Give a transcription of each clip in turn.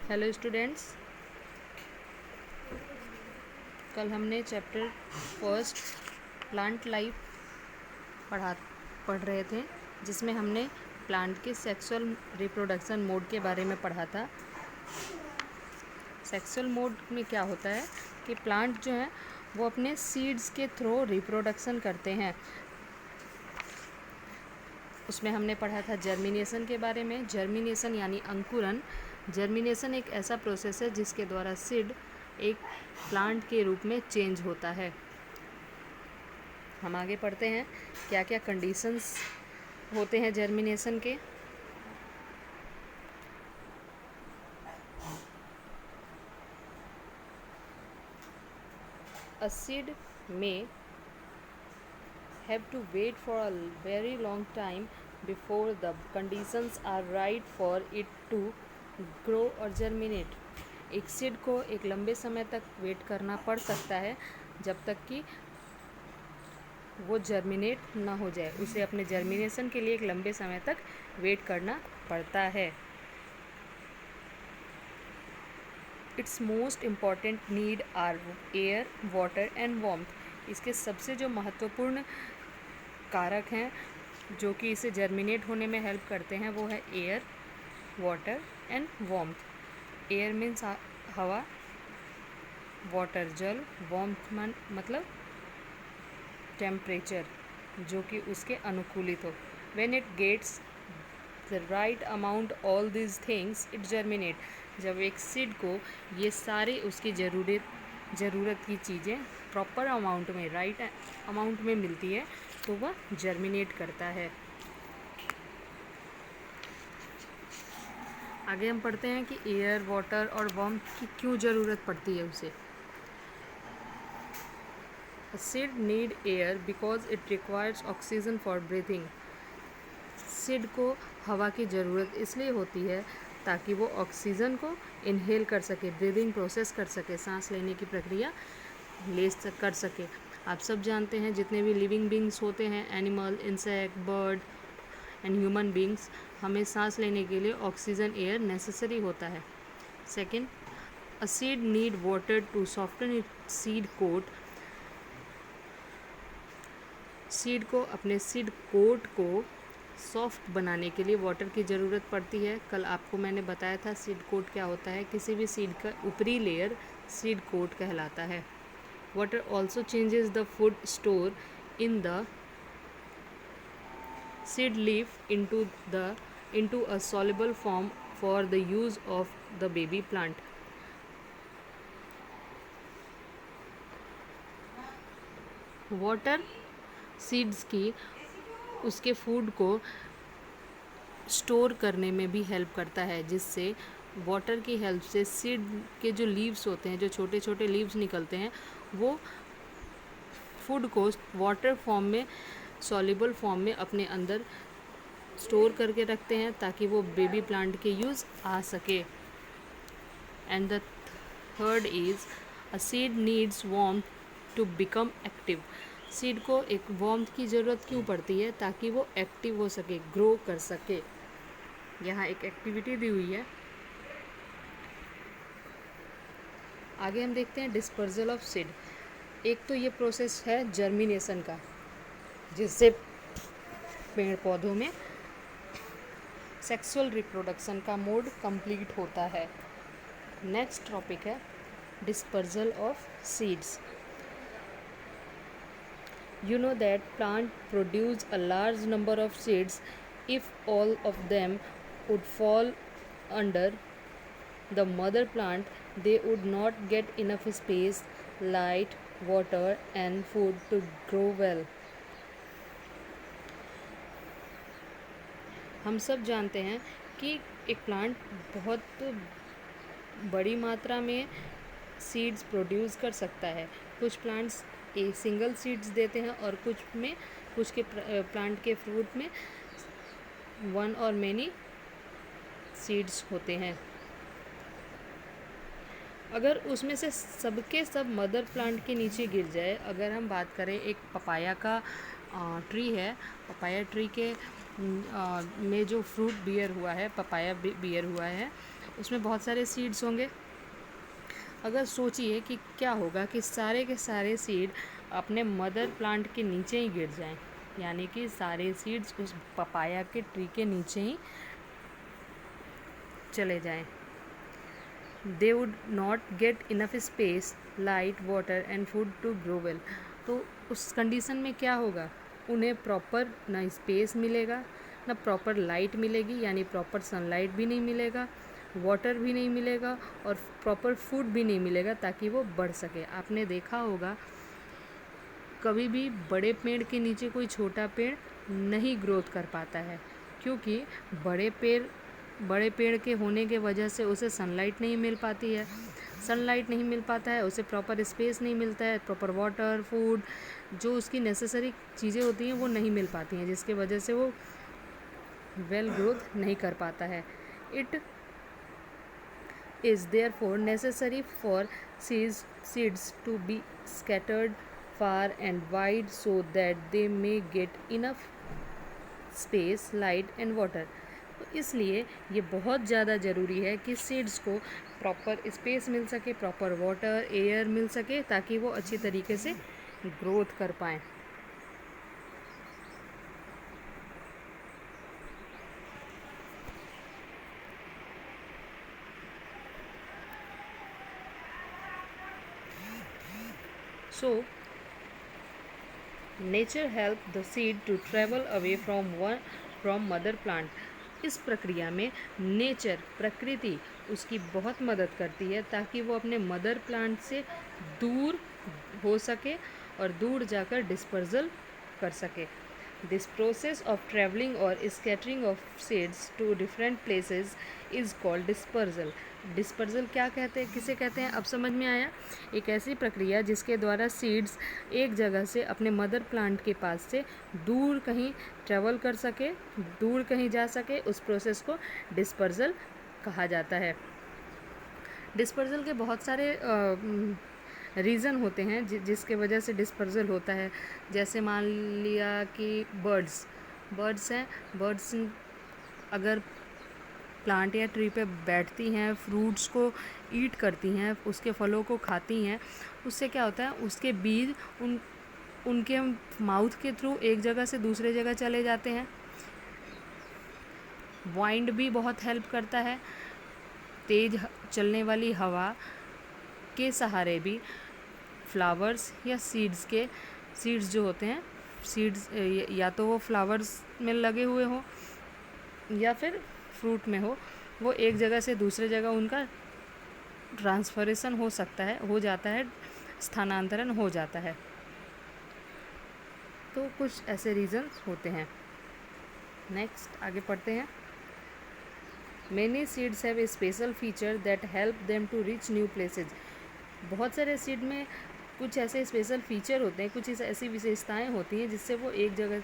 Hello students, कल हमने chapter first plant life पढ़ रहे थे, जिसमें हमने प्लांट के सेक्सुअल रिप्रोडक्शन मोड के बारे में पढ़ा था। सेक्सुअल मोड में क्या होता है कि प्लांट जो है वो अपने सीड्स के थ्रू रिप्रोडक्शन करते हैं। उसमें हमने पढ़ा था जर्मिनेशन के बारे में। जर्मिनेशन यानी अंकुरन। जर्मिनेशन एक ऐसा प्रोसेस है जिसके द्वारा सीड एक प्लांट के रूप में चेंज होता है। हम आगे पढ़ते हैं क्या क्या कंडीशंस होते हैं जर्मिनेशन के। A seed may have to wait for a very long time before the conditions are right for it to grow or germinate. एक सीड को एक लंबे समय तक वेट करना पड़ सकता है जब तक कि वो जर्मिनेट ना हो जाए। उसे अपने जर्मिनेशन के लिए एक लंबे समय तक वेट करना पड़ता है। It's most important need are air, water and warmth. इसके सबसे जो महत्वपूर्ण कारक हैं जो कि इसे जर्मिनेट होने में हेल्प करते हैं वो है air, water and warmth. Air means हवा, वाटर जल, वार्मथ मतलब टेम्परेचर जो कि उसके अनुकूलित हो। When it gets the right amount all this things it germinate. जब एक सीड को ये सारे उसकी ज़रूरत की चीज़ें प्रॉपर अमाउंट में, राइट अमाउंट में मिलती है तो वह जर्मिनेट करता है। आगे हम पढ़ते हैं कि एयर, वाटर और वार्मथ की क्यों ज़रूरत पड़ती है उसे। A seed need air because it requires oxygen for breathing. Seed को हवा की ज़रूरत इसलिए होती है ताकि वो ऑक्सीजन को इनहेल कर सके, ब्रीदिंग प्रोसेस कर सके, सांस लेने की प्रक्रिया कर सके। आप सब जानते हैं जितने भी लिविंग बींग्स होते हैं, animal, insect, bird and human beings, हमें सांस लेने के लिए ऑक्सीजन एयर नेसेसरी होता है। Second, a seed need water to soften it seed coat. Seed को अपने सीड कोट को सॉफ्ट बनाने के लिए वाटर की ज़रूरत पड़ती है। कल आपको मैंने बताया था सीड कोट क्या होता है। किसी भी सीड का ऊपरी लेयर सीड कोट कहलाता है। Water also changes the food store in the seed leaf into a soluble form for the use of the baby plant. Water seeds की उसके फूड को स्टोर करने में भी हेल्प करता है, जिससे वाटर की हेल्प से सीड के जो लीव्स होते हैं, जो छोटे छोटे लीव्स निकलते हैं, वो फूड को वाटर फॉर्म में, सॉल्युबल फॉर्म में अपने अंदर स्टोर करके रखते हैं ताकि वो बेबी प्लांट के यूज़ आ सके। And the third is a seed needs warmth to become active. Seed को एक वार्मथ की ज़रूरत क्यों पड़ती है? ताकि वो एक्टिव हो सके, ग्रो कर सके। यहाँ एक एक्टिविटी दी हुई है। आगे हम देखते हैं डिस्पर्जल ऑफ सीड। एक तो ये प्रोसेस है जर्मिनेशन का, जिससे पेड़ पौधों में सेक्सुअल रिप्रोडक्शन का मोड कंप्लीट होता है। नेक्स्ट टॉपिक है dispersal of seeds. You know that plant produce a large number of seeds. If all of them would fall under the mother plant, they would not get enough space, light, water and food to grow well. हम सब जानते हैं कि एक plant बहुत बड़ी मात्रा में सीड्स प्रोड्यूस कर सकता है। कुछ प्लांट्स सिंगल सीड्स देते हैं और कुछ के प्लांट के फ्रूट में वन और मेनी सीड्स होते हैं। अगर उसमें से सबके सब मदर प्लांट के नीचे गिर जाए, अगर हम बात करें एक पपाया का ट्री है, पपाया ट्री के में जो फ्रूट बियर हुआ है, पपाया बियर हुआ है, उसमें बहुत सारे सीड्स होंगे। अगर सोचिए कि क्या होगा कि सारे के सारे सीड अपने मदर प्लांट के नीचे ही गिर जाएं, यानी कि सारे सीड्स उस पपाया के ट्री के नीचे ही चले जाएं। They would not get enough space, light, water and food to grow well. तो उस कंडीशन में क्या होगा, उन्हें प्रॉपर ना स्पेस मिलेगा, ना प्रॉपर लाइट मिलेगी, यानी प्रॉपर सनलाइट भी नहीं मिलेगा, वाटर भी नहीं मिलेगा और प्रॉपर फूड भी नहीं मिलेगा ताकि वो बढ़ सके। आपने देखा होगा कभी भी बड़े पेड़ के नीचे कोई छोटा पेड़ नहीं ग्रोथ कर पाता है, क्योंकि बड़े पेड़ के होने के वजह से उसे सनलाइट नहीं मिल पाती है, सनलाइट नहीं मिल पाता है, उसे प्रॉपर स्पेस नहीं मिलता है, प्रॉपर वाटर, फूड, जो उसकी नेसेसरी चीज़ें होती हैं वो नहीं मिल पाती हैं, जिसके वजह से वो वेल ग्रोथ नहीं कर पाता है। It is therefore necessary for seeds to be scattered far and wide so that they may get enough space, light and water। तो इसलिए ये बहुत ज़्यादा ज़रूरी है कि सीड्स को प्रॉपर स्पेस मिल सके, प्रॉपर वाटर, एयर मिल सके, ताकि वो अच्छी तरीके से ग्रोथ कर पाएँ। So nature help the seed to travel away from mother plant। इस प्रक्रिया में नेचर, प्रकृति उसकी बहुत मदद करती है ताकि वो अपने मदर प्लांट से दूर हो सके और दूर जाकर डिस्पर्जल कर सके। दिस प्रोसेस ऑफ ट्रेवलिंग और scattering of seeds to different places is called dispersal. Dispersal क्या कहते हैं, किसे कहते हैं, अब समझ में आया। एक ऐसी प्रक्रिया जिसके द्वारा सीड्स एक जगह से अपने मदर प्लांट के पास से दूर कहीं ट्रेवल कर सके, दूर कहीं जा सके, उस प्रोसेस को डिस्पर्जल कहा जाता है। डिस्पर्जल के बहुत सारे रीज़न होते हैं जिसके वजह से डिस्पर्जल होता है। जैसे मान लिया कि बर्ड्स हैं, बर्ड्स अगर प्लांट या ट्री पे बैठती हैं, फ्रूट्स को ईट करती हैं, उसके फलों को खाती हैं, उससे क्या होता है, उसके बीज उनके माउथ के थ्रू एक जगह से दूसरे जगह चले जाते हैं। वाइंड भी बहुत हेल्प करता है, तेज़ चलने वाली हवा के सहारे भी फ्लावर्स या सीड्स जो होते हैं, सीड्स या तो वो फ्लावर्स में लगे हुए हो या फिर फ्रूट में हो, वो एक जगह से दूसरे जगह उनका ट्रांसफरेशन हो जाता है, स्थानांतरण हो जाता है। तो कुछ ऐसे रीज़न्स होते हैं। नेक्स्ट आगे पढ़ते हैं। Many seeds have a special feature that help them to reach new places। बहुत सारे सीड में कुछ ऐसे स्पेशल फीचर होते हैं, कुछ ऐसी विशेषताएं होती हैं जिससे वो एक जगह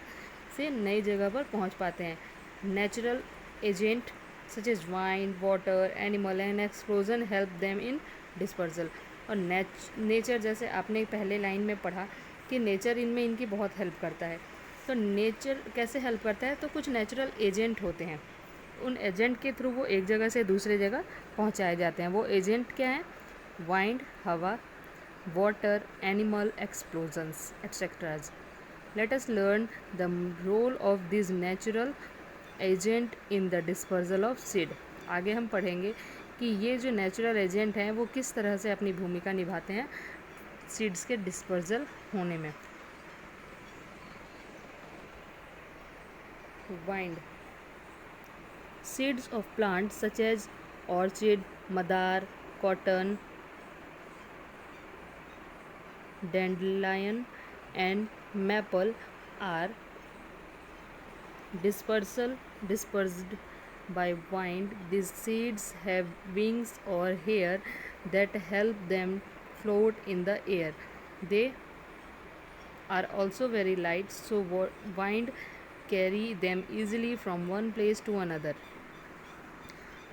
से नई जगह पर पहुंच पाते हैं। Natural agent such as wind, water, animal and explosion help them in dispersal. और नेचर, जैसे आपने पहले लाइन में पढ़ा कि नेचर इनमें इनकी बहुत हेल्प करता है। तो नेचर कैसे हेल्प करता है, तो कुछ नेचुरल एजेंट होते हैं, उन एजेंट के थ्रू वो एक जगह से दूसरे जगह पहुंचाए जाते हैं। वो एजेंट क्या हैं, वाइंड, हवा, water, animal explosions etceteras. Let us learn the role of this natural agent in the dispersal of seed. आगे हम पढ़ेंगे कि ये जो नेचुरल एजेंट हैं वो किस तरह से अपनी भूमिका निभाते हैं सीड्स के डिस्पर्जल होने में। Wind, seeds of plants such as orchid, madar, cotton, dandelion and maple are dispersed by wind। These seeds have wings or hair that help them float in the air। They are also very light, so wind carry them easily from one place to another।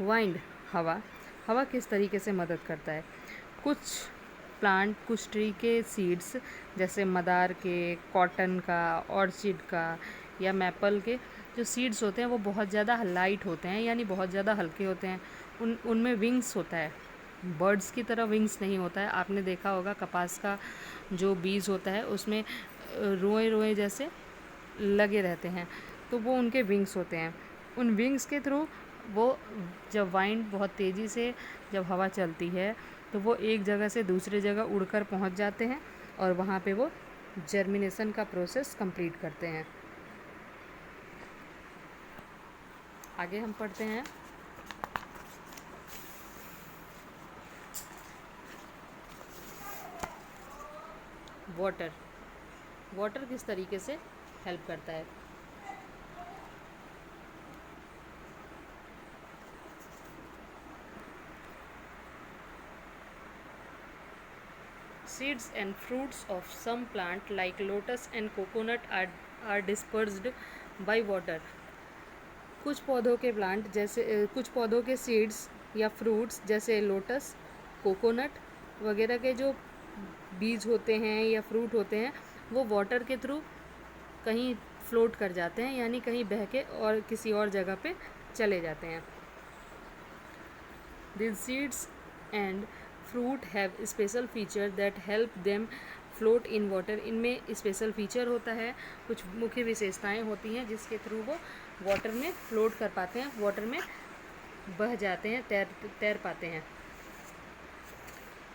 Wind, हवा किस तरीके से मदद करता है। कुछ plant, कुछ tree के सीड्स जैसे मदार के, कॉटन का, ऑर्चिड का या मैपल के जो सीड्स होते हैं वो बहुत ज़्यादा लाइट होते हैं, यानी बहुत ज़्यादा हल्के होते हैं। उनमें विंग्स होता है, बर्ड्स की तरह विंग्स नहीं होता है। आपने देखा होगा कपास का जो बीज होता है उसमें रोए रोए जैसे लगे रहते हैं, तो वो उनके विंग्स होते हैं। उन विंग्स के थ्रू वो जब वाइंड बहुत तेज़ी से जब हवा चलती है तो वो एक जगह से दूसरी जगह उड़कर पहुंच जाते हैं और वहाँ पे वो जर्मिनेशन का प्रोसेस कंप्लीट करते हैं। आगे हम पढ़ते हैं वाटर। वाटर किस तरीके से हेल्प करता है। Seeds and fruits of some plant like lotus and coconut are dispersed by water. कुछ पौधों के प्लांट जैसे कुछ पौधों के सीड्स या फ्रूट्स जैसे लोटस, कोकोनट वगैरह के जो बीज होते हैं या फ्रूट होते हैं वो वाटर के थ्रू कहीं फ्लोट कर जाते हैं, यानी कहीं बह के और किसी और जगह पे चले जाते हैं। These seeds and fruit have special feature that help them float in water. इनमें स्पेशल फीचर होता है, कुछ मुख्य विशेषताएं होती हैं जिसके थ्रू वो वाटर में फ्लोट कर पाते हैं, वाटर में बह जाते हैं, तैर पाते हैं।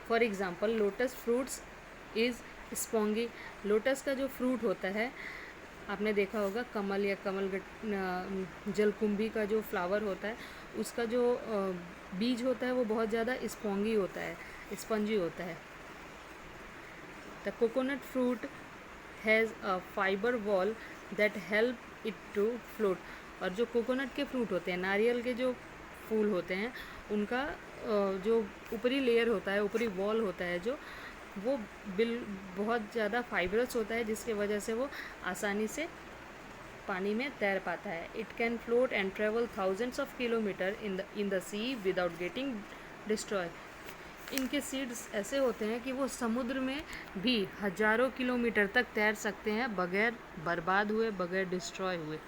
For example lotus fruits is spongy. Lotus का जो फ्रूट होता है, आपने देखा होगा कमल या जलकुंभी का जो फ्लावर होता है उसका जो बीज होता है वो बहुत ज़्यादा स्पॉन्गी होता है, स्पंजी होता है। The coconut fruit has a fibre wall that help it to float. और जो कोकोनट के फ्रूट होते हैं, नारियल के जो फूल होते हैं, उनका जो ऊपरी लेयर होता है, ऊपरी वॉल होता है जो वो बहुत ज़्यादा फाइबरस होता है, जिसके वजह से वो आसानी से पानी में तैर पाता है। It can float and travel thousands of kilometre in the sea without getting destroy. इनके सीड्स ऐसे होते हैं कि वो समुद्र में भी हजारों किलोमीटर तक तैर सकते हैं बगैर बर्बाद हुए, बगैर डिस्ट्रॉय हुए।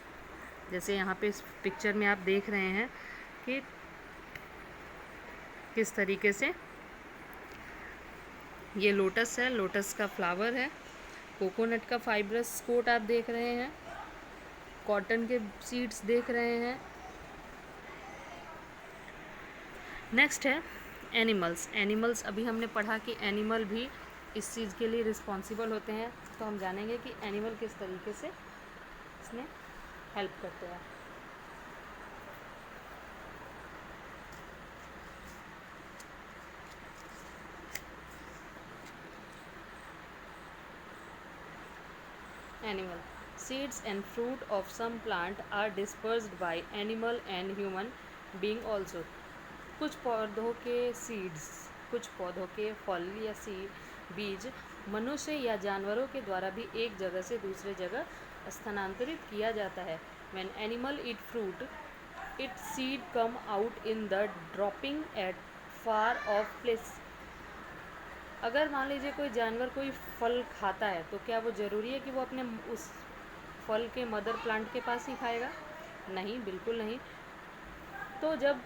जैसे यहाँ पे इस पिक्चर में आप देख रहे हैं कि किस तरीके से ये लोटस है, लोटस का फ्लावर है, कोकोनट का फाइब्रस कोट आप देख रहे हैं, कॉटन के सीड्स देख रहे हैं। नेक्स्ट है एनिमल्स। एनिमल्स अभी हमने पढ़ा कि एनिमल भी इस चीज़ के लिए रिस्पॉन्सिबल होते हैं, तो हम जानेंगे कि एनिमल किस तरीके से इसमें हेल्प करते हैं। Animal. Seeds and fruit of some plant are dispersed by animal and human being also. कुछ पौधों के सीड्स, कुछ पौधों के फल या बीज मनुष्य या जानवरों के द्वारा भी एक जगह से दूसरे जगह स्थानांतरित किया जाता है। When animal eat fruit, its seed come out in the dropping at far off place. अगर मान लीजिए कोई जानवर कोई फल खाता है तो क्या वो ज़रूरी है कि वो अपने उस फल के मदर प्लांट के पास ही खाएगा? नहीं, बिल्कुल नहीं। तो जब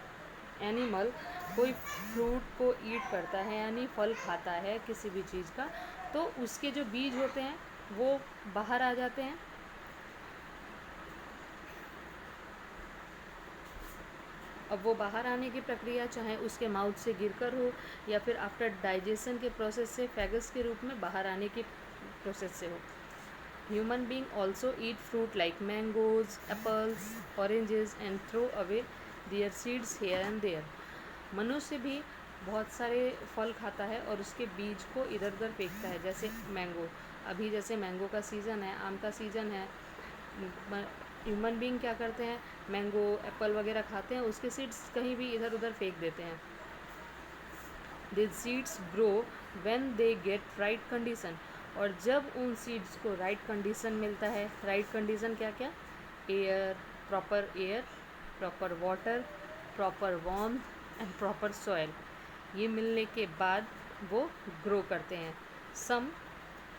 एनिमल कोई फ्रूट को ईट करता है यानी फल खाता है किसी भी चीज़ का, तो उसके जो बीज होते हैं वो बाहर आ जाते हैं। अब वो बाहर आने की प्रक्रिया चाहे उसके माउथ से गिरकर हो या फिर आफ्टर डाइजेशन के प्रोसेस से फैगस के रूप में बाहर आने की प्रोसेस से हो। Human being also eat fruit like mangoes, apples, oranges and throw away their seeds here and there. मनुष्य भी बहुत सारे फल खाता है और उसके बीज को इधर उधर फेंकता है। जैसे मैंगो, अभी जैसे मैंगो का सीज़न है, आम का सीज़न है, ह्यूमन बींग क्या करते हैं, मैंगो, एप्पल वगैरह खाते हैं, उसके सीड्स कहीं भी इधर उधर फेंक देते हैं। This seeds grow when they get right condition. और जब उन सीड्स को राइट कंडीशन मिलता है, राइट कंडीशन क्या क्या, air, proper water, proper warmth and proper soil, ये मिलने के बाद वो ग्रो करते हैं। Some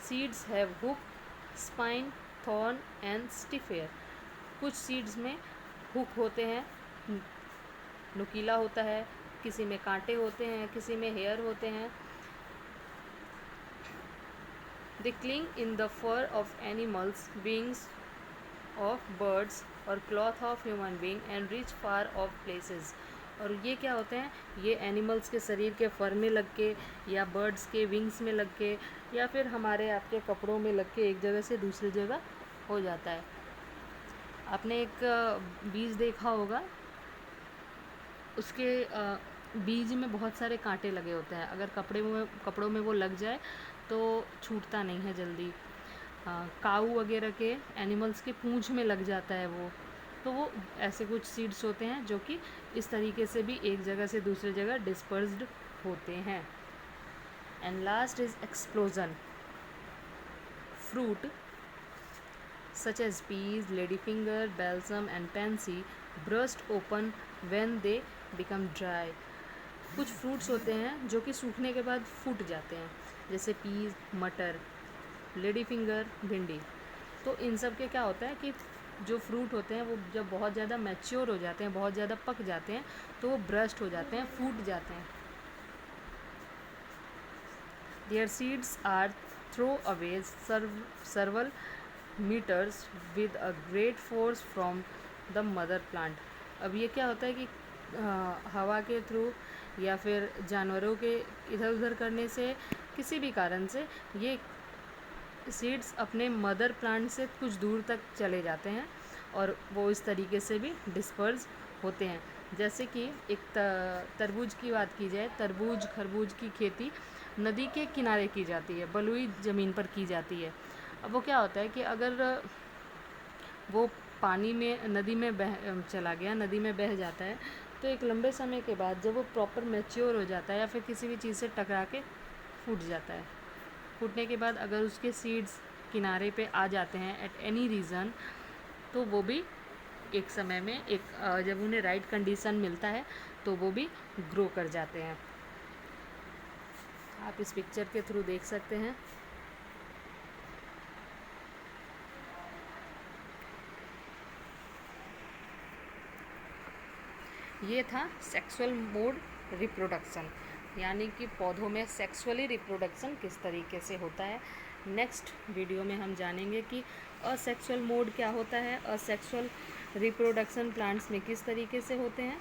seeds have hook, spine, thorn and stiff hair. कुछ सीड्स में हुक होते हैं, नुकीला होता है, किसी में कांटे होते हैं, किसी में हेयर होते हैं। They cling in the fur of animals, beings of birds और cloth of human being and reach far of places. और ये क्या होते हैं, ये एनिमल्स के शरीर के फर में लग के या बर्ड्स के विंग्स में लग के या फिर हमारे आपके कपड़ों में लग के एक जगह से दूसरी जगह हो जाता है। आपने एक बीज देखा होगा, उसके बीज में बहुत सारे कांटे लगे होते हैं। अगर कपड़ों में वो लग जाए तो छूटता नहीं है जल्दी। काऊ वगैरह के एनिमल्स के पूंछ में लग जाता है वो, तो वो ऐसे कुछ सीड्स होते हैं जो कि इस तरीके से भी एक जगह से दूसरी जगह डिस्पर्स्ड होते हैं। And last is explosion. Fruit such as peas, ladyfinger, balsam and pansy burst open when they become dry। कुछ फ्रूट्स होते हैं जो कि सूखने के बाद फूट जाते हैं, जैसे पीज, मटर, लेडी फिंगर, भिंडी। तो इन सब के क्या होता है कि जो फ्रूट होते हैं वो जब बहुत ज़्यादा मैच्योर हो जाते हैं, बहुत ज़्यादा पक जाते हैं, तो वो ब्रस्ट हो जाते हैं, फूट जाते हैं। Their seeds are throw away several metres with a great force from the mother plant. अब ये क्या होता है कि हवा के थ्रू या फिर जानवरों के इधर उधर करने से, किसी भी कारण से ये सीड्स अपने मदर प्लांट से कुछ दूर तक चले जाते हैं और वो इस तरीके से भी डिस्पर्स होते हैं। जैसे कि एक तरबूज की बात की जाए, तरबूज खरबूज की खेती नदी के किनारे की जाती है, बलुई ज़मीन पर की जाती है। अब वो क्या होता है कि अगर वो पानी में, नदी में चला गया, नदी में बह जाता है, तो एक लंबे समय के बाद जब वो प्रॉपर मैच्योर हो जाता है या फिर किसी भी चीज़ से टकरा के फूट जाता है, फूटने के बाद अगर उसके सीड्स किनारे पे आ जाते हैं एट एनी रीज़न, तो वो भी एक समय में जब उन्हें राइट कंडीशन मिलता है तो वो भी ग्रो कर जाते हैं। आप इस पिक्चर के थ्रू देख सकते हैं। ये था सेक्सुअल मोड रिप्रोडक्शन, यानी कि पौधों में सेक्सुअली रिप्रोडक्शन किस तरीके से होता है। नेक्स्ट वीडियो में हम जानेंगे कि असेक्सुअल मोड क्या होता है, असेक्सुअल रिप्रोडक्शन प्लांट्स में किस तरीके से होते हैं।